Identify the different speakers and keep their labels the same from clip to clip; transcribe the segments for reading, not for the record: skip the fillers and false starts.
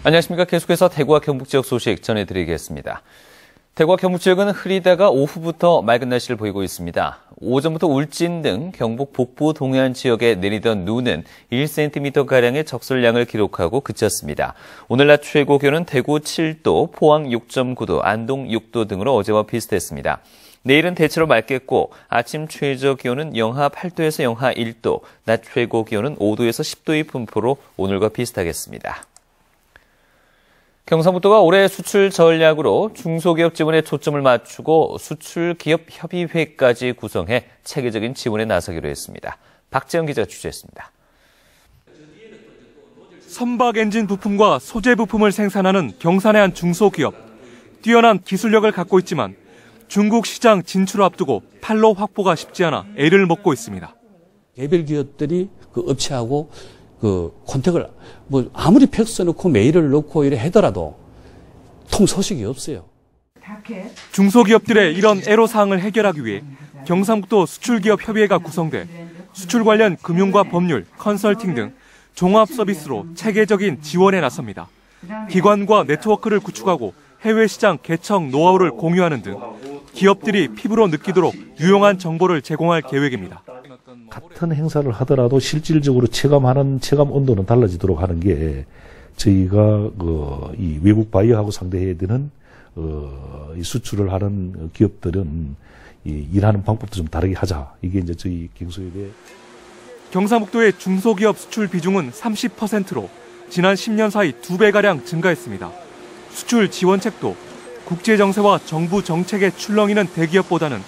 Speaker 1: 안녕하십니까. 계속해서 대구와 경북 지역 소식 전해드리겠습니다. 대구와 경북 지역은 흐리다가 오후부터 맑은 날씨를 보이고 있습니다. 오전부터 울진 등 경북 북부 동해안 지역에 내리던 눈은 1cm가량의 적설량을 기록하고 그쳤습니다. 오늘 낮 최고 기온은 대구 7도, 포항 6.9도, 안동 6도 등으로 어제와 비슷했습니다. 내일은 대체로 맑겠고 아침 최저 기온은 영하 8도에서 영하 1도, 낮 최고 기온은 5도에서 10도의 분포로 오늘과 비슷하겠습니다. 경상북도가 올해 수출 전략으로 중소기업 지원에 초점을 맞추고 수출기업협의회까지 구성해 체계적인 지원에 나서기로 했습니다. 박재영 기자가 취재했습니다.
Speaker 2: 선박 엔진 부품과 소재 부품을 생산하는 경산의 한 중소기업. 뛰어난 기술력을 갖고 있지만 중국 시장 진출을 앞두고 판로 확보가 쉽지 않아 애를 먹고 있습니다.
Speaker 3: 개별 기업들이 그 업체하고 컨택을 아무리 팩 써놓고 메일을 넣고 이래 하더라도 통 소식이 없어요.
Speaker 2: 중소기업들의 이런 애로사항을 해결하기 위해 경상북도 수출기업협의회가 구성돼 수출 관련 금융과 법률, 컨설팅 등 종합 서비스로 체계적인 지원에 나섭니다. 기관과 네트워크를 구축하고 해외 시장 개척 노하우를 공유하는 등 기업들이 피부로 느끼도록 유용한 정보를 제공할 계획입니다.
Speaker 4: 같은 행사를 하더라도 실질적으로 체감 온도는 달라지도록 하는 게 저희가 이 외국 바이어하고 상대해야 되는 이 수출을 하는 기업들은 일하는 방법도 좀 다르게 하자. 이게 이제 저희 경소협의
Speaker 2: 경상북도의 중소기업 수출 비중은 30%로 지난 10년 사이 2배가량 증가했습니다. 수출 지원책도 국제 정세와 정부 정책에 출렁이는 대기업보다는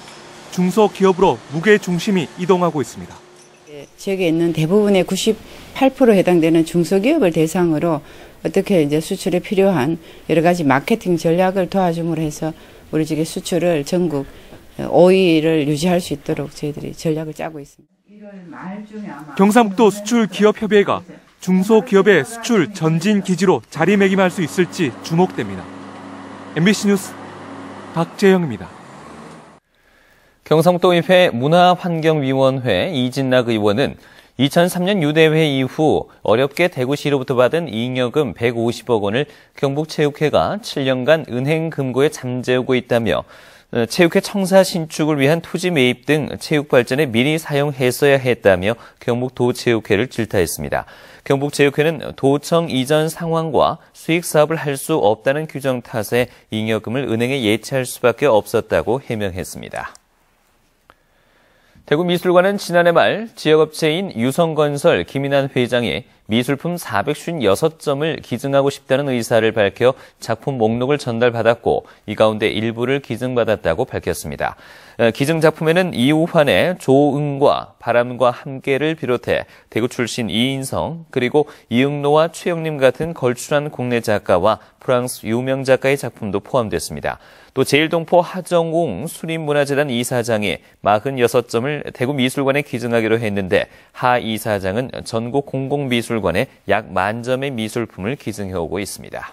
Speaker 2: 중소기업으로 무게 중심이 이동하고 있습니다.
Speaker 5: 지역에 있는 대부분의 98% 해당되는 중소기업을 대상으로 어떻게 이제 수출에 필요한 여러 가지 마케팅 전략을 도와줌으로 해서 우리 지역의 수출을 전국 5위를 유지할 수 있도록 저희들이 전략을 짜고 있습니다.
Speaker 2: 경상북도 수출기업협의회가 중소기업의 수출 전진 기지로 자리매김할 수 있을지 주목됩니다. MBC 뉴스 박재영입니다.
Speaker 1: 경상북도의회 문화환경위원회 이진락 의원은 2003년 유대회 이후 어렵게 대구시로부터 받은 잉여금 150억 원을 경북체육회가 7년간 은행 금고에 잠재우고 있다며 체육회 청사 신축을 위한 토지 매입 등 체육 발전에 미리 사용했어야 했다며 경북도체육회를 질타했습니다. 경북체육회는 도청 이전 상황과 수익 사업을 할 수 없다는 규정 탓에 잉여금을 은행에 예치할 수밖에 없었다고 해명했습니다. 대구미술관은 지난해 말 지역업체인 유성건설 김인환 회장이 미술품 456점을 기증하고 싶다는 의사를 밝혀 작품 목록을 전달받았고 이 가운데 일부를 기증받았다고 밝혔습니다. 기증 작품에는 이우환의 조응과 바람과 함께를 비롯해 대구 출신 이인성 그리고 이응노와 최영림 같은 걸출한 국내 작가와 프랑스 유명 작가의 작품도 포함됐습니다. 또 제일동포 하정웅 수립문화재단 이사장이 46점을 대구미술관에 기증하기로 했는데 하 이사장은 전국 공공미술관에 약 10,000점의 미술품을 기증해오고 있습니다.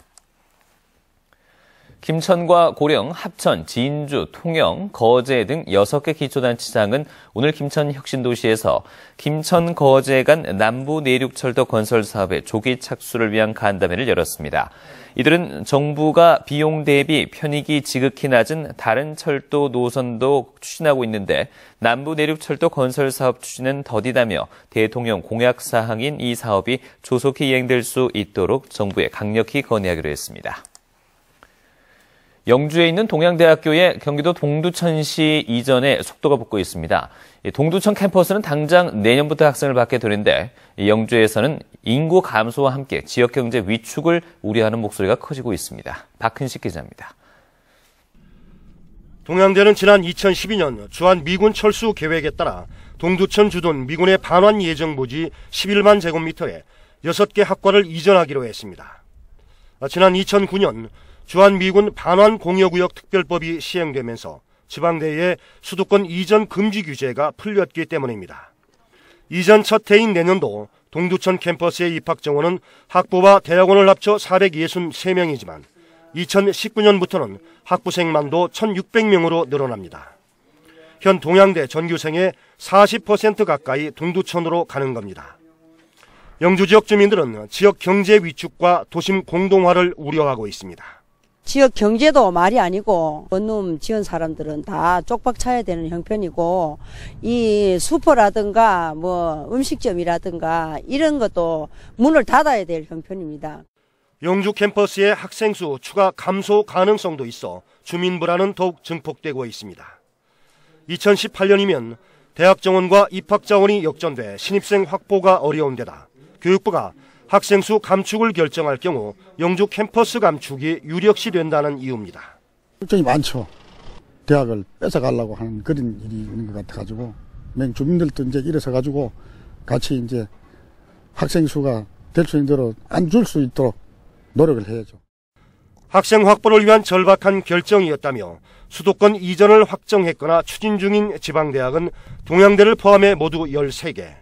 Speaker 1: 김천과 고령, 합천, 진주, 통영, 거제 등 6개 기초단체장은 오늘 김천혁신도시에서 김천-거제 간 남부내륙철도 건설 사업의 조기 착수를 위한 간담회를 열었습니다. 이들은 정부가 비용 대비 편익이 지극히 낮은 다른 철도 노선도 추진하고 있는데 남부내륙철도 건설 사업 추진은 더디다며 대통령 공약 사항인 이 사업이 조속히 이행될 수 있도록 정부에 강력히 건의하기로 했습니다. 영주에 있는 동양대학교의 경기도 동두천시 이전에 속도가 붙고 있습니다. 동두천 캠퍼스는 당장 내년부터 학생을 받게 되는데 영주에서는 인구 감소와 함께 지역경제 위축을 우려하는 목소리가 커지고 있습니다. 박근식 기자입니다.
Speaker 6: 동양대는 지난 2012년 주한 미군 철수 계획에 따라 동두천 주둔 미군의 반환 예정 부지 11만 제곱미터에 6개 학과를 이전하기로 했습니다. 지난 2009년 주한미군 반환공여구역 특별법이 시행되면서 지방대의 수도권 이전 금지 규제가 풀렸기 때문입니다. 이전 첫 해인 내년도 동두천 캠퍼스의 입학 정원은 학부와 대학원을 합쳐 463명이지만 2019년부터는 학부생만도 1,600명으로 늘어납니다. 현 동양대 전교생의 40% 가까이 동두천으로 가는 겁니다. 영주 지역 주민들은 지역 경제 위축과 도심 공동화를 우려하고 있습니다.
Speaker 7: 지역 경제도 말이 아니고 원룸 지은 사람들은 다 쪽박 차야 되는 형편이고 이 슈퍼라든가 뭐 음식점이라든가 이런 것도 문을 닫아야 될 형편입니다.
Speaker 6: 영주 캠퍼스의 학생 수 추가 감소 가능성도 있어 주민 불안은 더욱 증폭되고 있습니다. 2018년이면 대학 정원과 입학 자원이 역전돼 신입생 확보가 어려운 데다 교육부가 학생 수 감축을 결정할 경우 영주 캠퍼스 감축이 유력시 된다는 이유입니다.
Speaker 8: 걱정이 많죠. 대학을 뺏어가려고 하는 그런 일이 있는 것 같아가지고 주민들도 이제 이래서 가지고 같이 이제 학생 수가 될 수 있는 대로 안 줄 수 있도록 노력을 해야죠.
Speaker 6: 학생 확보를 위한 절박한 결정이었다며 수도권 이전을 확정했거나 추진 중인 지방대학은 동양대를 포함해 모두 13개.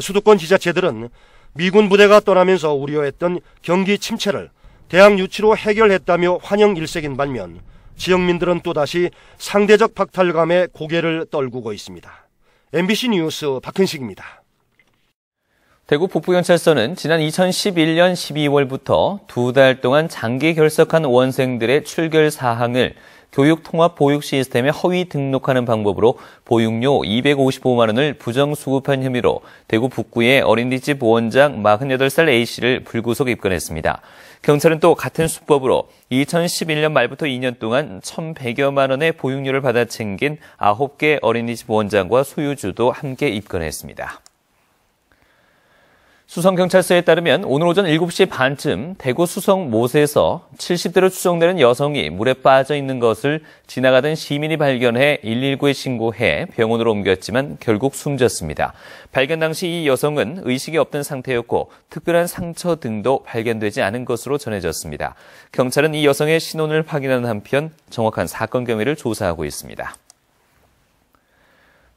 Speaker 6: 수도권 지자체들은 미군 부대가 떠나면서 우려했던 경기 침체를 대학 유치로 해결했다며 환영 일색인 반면 지역민들은 또다시 상대적 박탈감에 고개를 떨구고 있습니다. MBC 뉴스 박근식입니다.
Speaker 1: 대구 북부경찰서는 지난 2011년 12월부터 2달 동안 장기 결석한 원생들의 출결 사항을 교육통합보육 시스템에 허위 등록하는 방법으로 보육료 255만 원을 부정수급한 혐의로 대구 북구의 어린이집 원장 48살 A씨를 불구속 입건했습니다. 경찰은 또 같은 수법으로 2011년 말부터 2년 동안 1,100여만 원의 보육료를 받아 챙긴 9개 어린이집 원장과 소유주도 함께 입건했습니다. 수성경찰서에 따르면 오늘 오전 7시 반쯤 대구 수성 못에서 70대로 추정되는 여성이 물에 빠져 있는 것을 지나가던 시민이 발견해 119에 신고해 병원으로 옮겼지만 결국 숨졌습니다. 발견 당시 이 여성은 의식이 없던 상태였고 특별한 상처 등도 발견되지 않은 것으로 전해졌습니다. 경찰은 이 여성의 신원을 확인하는 한편 정확한 사건 경위를 조사하고 있습니다.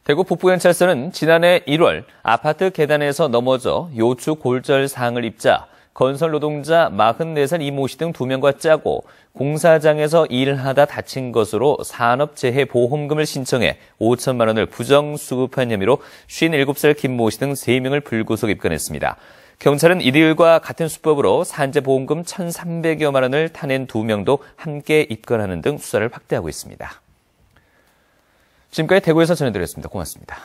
Speaker 1: 대구 북부경찰서는 지난해 1월 아파트 계단에서 넘어져 요추 골절상을 입자 건설 노동자 44살 이모 씨 등 2명과 짜고 공사장에서 일을 하다 다친 것으로 산업재해보험금을 신청해 5천만 원을 부정수급한 혐의로 57살 김모 씨 등 3명을 불구속 입건했습니다. 경찰은 이들과 같은 수법으로 산재보험금 1,300여만 원을 타낸 2명도 함께 입건하는 등 수사를 확대하고 있습니다. 지금까지 대구에서 전해드렸습니다. 고맙습니다.